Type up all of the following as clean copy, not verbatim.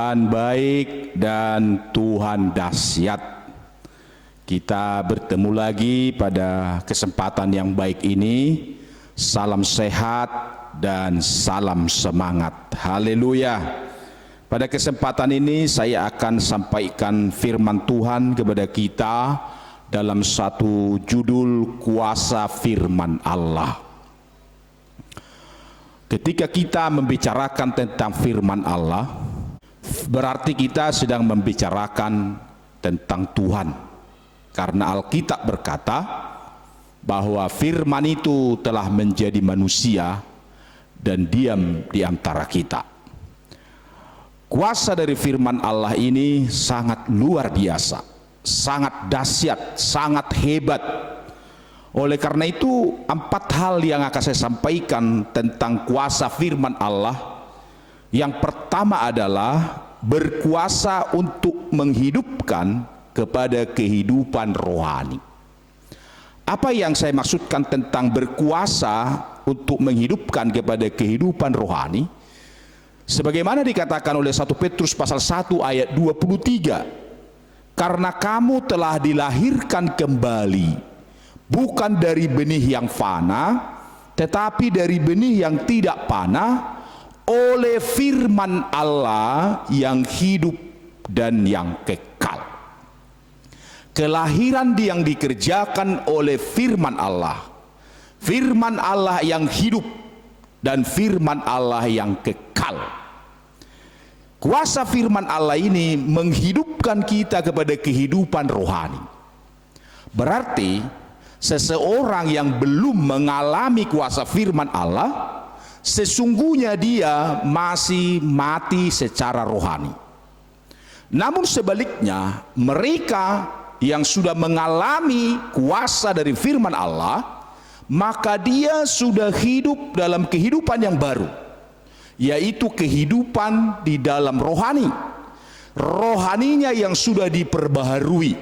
Tuhan baik dan Tuhan dahsyat. Kita bertemu lagi pada kesempatan yang baik ini. Salam sehat dan salam semangat. Haleluya. Pada kesempatan ini saya akan sampaikan firman Tuhan kepada kita dalam satu judul kuasa firman Allah. Ketika kita membicarakan tentang firman Allah, berarti kita sedang membicarakan tentang Tuhan. Karena Alkitab berkata bahwa firman itu telah menjadi manusia dan diam di antara kita. Kuasa dari firman Allah ini sangat luar biasa, sangat dahsyat, sangat hebat. Oleh karena itu, 4 hal yang akan saya sampaikan tentang kuasa firman Allah. Yang pertama adalah berkuasa untuk menghidupkan kepada kehidupan rohani. Apa yang saya maksudkan tentang berkuasa untuk menghidupkan kepada kehidupan rohani? Sebagaimana dikatakan oleh 1 Petrus pasal 1 ayat 23, karena kamu telah dilahirkan kembali, bukan dari benih yang fana, tetapi dari benih yang tidak fana, oleh firman Allah yang hidup dan yang kekal. Kelahiran yang dikerjakan oleh firman Allah yang hidup dan firman Allah yang kekal. Kuasa firman Allah ini menghidupkan kita kepada kehidupan rohani. Berarti seseorang yang belum mengalami kuasa firman Allah, sesungguhnya dia masih mati secara rohani. Namun sebaliknya, mereka yang sudah mengalami kuasa dari firman Allah, maka dia sudah hidup dalam kehidupan yang baru, yaitu kehidupan di dalam rohani. Rohaninya yang sudah diperbaharui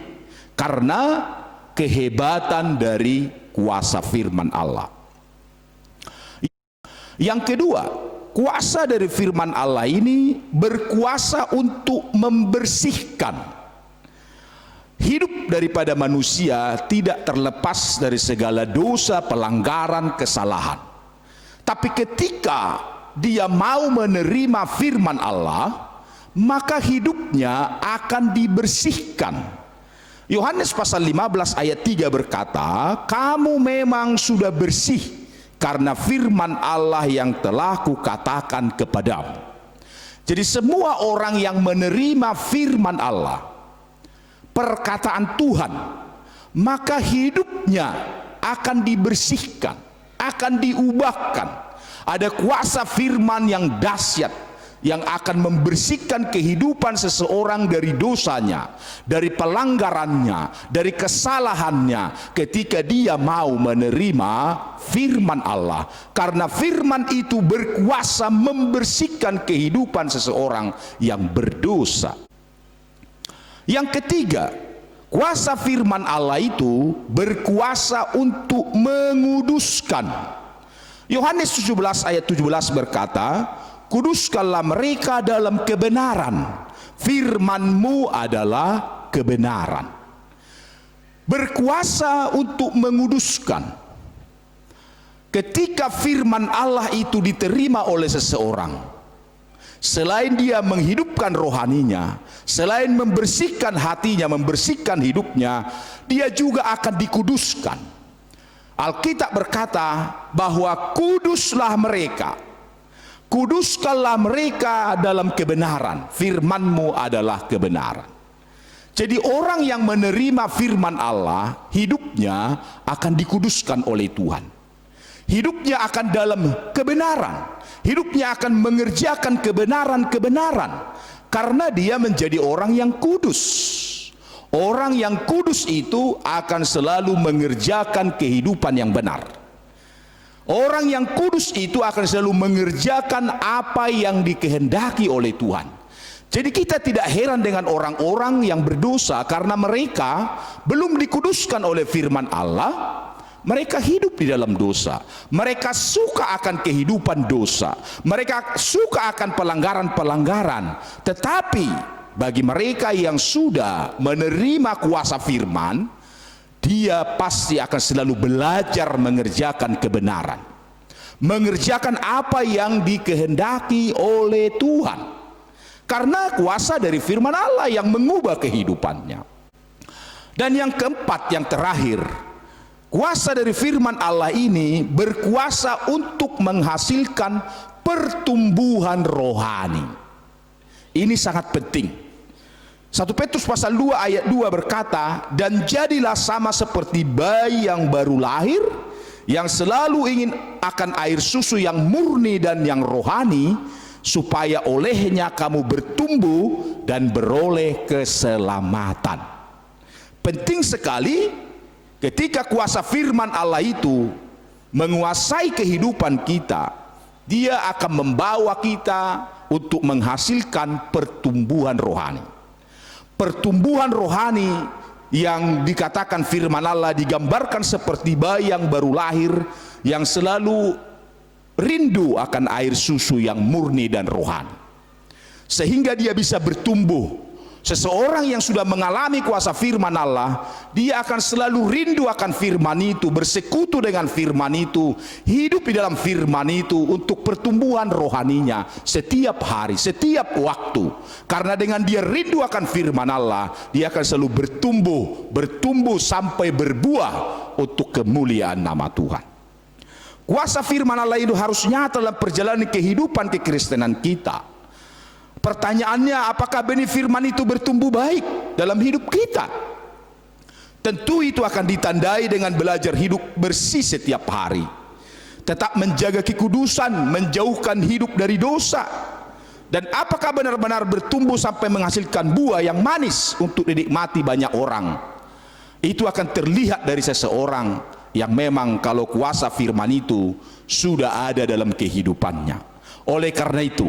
karena kehebatan dari kuasa firman Allah. Yang kedua, kuasa dari firman Allah ini berkuasa untuk membersihkan. Hidup daripada manusia tidak terlepas dari segala dosa, pelanggaran, kesalahan. Tapi ketika dia mau menerima firman Allah, maka hidupnya akan dibersihkan. Yohanes pasal 15 ayat 3 berkata, kamu memang sudah bersih karena firman Allah yang telah kukatakan kepadamu. Jadi semua orang yang menerima firman Allah, perkataan Tuhan, maka hidupnya akan dibersihkan, akan diubahkan. Ada kuasa firman yang dahsyat yang akan membersihkan kehidupan seseorang dari dosanya, dari pelanggarannya, dari kesalahannya, ketika dia mau menerima firman Allah. Karena firman itu berkuasa membersihkan kehidupan seseorang yang berdosa. Yang ketiga, kuasa firman Allah itu berkuasa untuk menguduskan. Yohanes 17 ayat 17 berkata, kuduskanlah mereka dalam kebenaran, firman-Mu adalah kebenaran. Berkuasa untuk menguduskan. Ketika firman Allah itu diterima oleh seseorang, selain dia menghidupkan rohaninya, selain membersihkan hatinya, membersihkan hidupnya, dia juga akan dikuduskan. Alkitab berkata bahwa kuduslah mereka, kuduskanlah mereka dalam kebenaran, firman-Mu adalah kebenaran. Jadi orang yang menerima firman Allah, hidupnya akan dikuduskan oleh Tuhan. Hidupnya akan dalam kebenaran, hidupnya akan mengerjakan kebenaran-kebenaran, karena dia menjadi orang yang kudus. Orang yang kudus itu akan selalu mengerjakan kehidupan yang benar. Orang yang kudus itu akan selalu mengerjakan apa yang dikehendaki oleh Tuhan. Jadi kita tidak heran dengan orang-orang yang berdosa karena mereka belum dikuduskan oleh firman Allah, mereka hidup di dalam dosa. Mereka suka akan kehidupan dosa. Mereka suka akan pelanggaran-pelanggaran. Tetapi bagi mereka yang sudah menerima kuasa firman, dia pasti akan selalu belajar mengerjakan kebenaran, mengerjakan apa yang dikehendaki oleh Tuhan. Karena kuasa dari firman Allah yang mengubah kehidupannya. Dan yang keempat, yang terakhir, kuasa dari firman Allah ini berkuasa untuk menghasilkan pertumbuhan rohani. Ini sangat penting. 1 Petrus pasal 2 ayat 2 berkata, dan jadilah sama seperti bayi yang baru lahir, yang selalu ingin akan air susu yang murni dan yang rohani, supaya olehnya kamu bertumbuh dan beroleh keselamatan. Penting sekali ketika kuasa firman Allah itu menguasai kehidupan kita, dia akan membawa kita untuk menghasilkan pertumbuhan rohani. Pertumbuhan rohani yang dikatakan firman Allah digambarkan seperti bayi yang baru lahir, yang selalu rindu akan air susu yang murni dan rohani, sehingga dia bisa bertumbuh. Seseorang yang sudah mengalami kuasa firman Allah, dia akan selalu rindu akan firman itu, bersekutu dengan firman itu, hidup di dalam firman itu untuk pertumbuhan rohaninya setiap hari, setiap waktu. Karena dengan dia rindu akan firman Allah, dia akan selalu bertumbuh sampai berbuah untuk kemuliaan nama Tuhan. Kuasa firman Allah itu harus nyata dalam perjalanan kehidupan kekristenan kita. Pertanyaannya, apakah benih firman itu bertumbuh baik dalam hidup kita? Tentu itu akan ditandai dengan belajar hidup bersih setiap hari, tetap menjaga kekudusan, menjauhkan hidup dari dosa. Dan apakah benar-benar bertumbuh sampai menghasilkan buah yang manis untuk dinikmati banyak orang? Itu akan terlihat dari seseorang yang memang kalau kuasa firman itu sudah ada dalam kehidupannya. Oleh karena itu,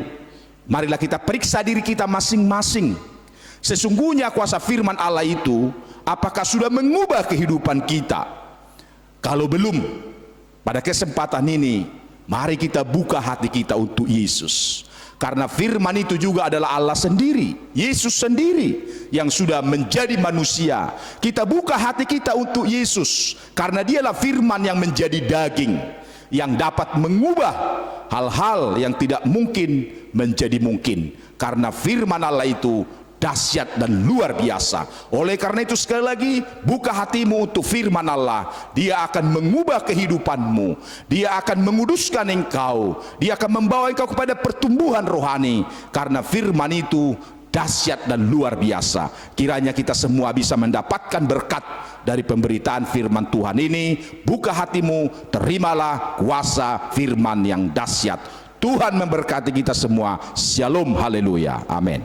marilah kita periksa diri kita masing-masing. Sesungguhnya kuasa firman Allah itu apakah sudah mengubah kehidupan kita? Kalau belum, pada kesempatan ini mari kita buka hati kita untuk Yesus. Karena firman itu juga adalah Allah sendiri, Yesus sendiri yang sudah menjadi manusia. Kita buka hati kita untuk Yesus, karena dialah firman yang menjadi daging, yang dapat mengubah hal-hal yang tidak mungkin menjadi mungkin. Karena firman Allah itu dahsyat dan luar biasa. Oleh karena itu sekali lagi, buka hatimu untuk firman Allah. Dia akan mengubah kehidupanmu, dia akan menguduskan engkau, dia akan membawa engkau kepada pertumbuhan rohani. Karena firman itu dahsyat dan luar biasa. Kiranya kita semua bisa mendapatkan berkat dari pemberitaan firman Tuhan ini. Buka hatimu, terimalah kuasa firman yang dahsyat. Tuhan memberkati kita semua. Shalom, haleluya, amin.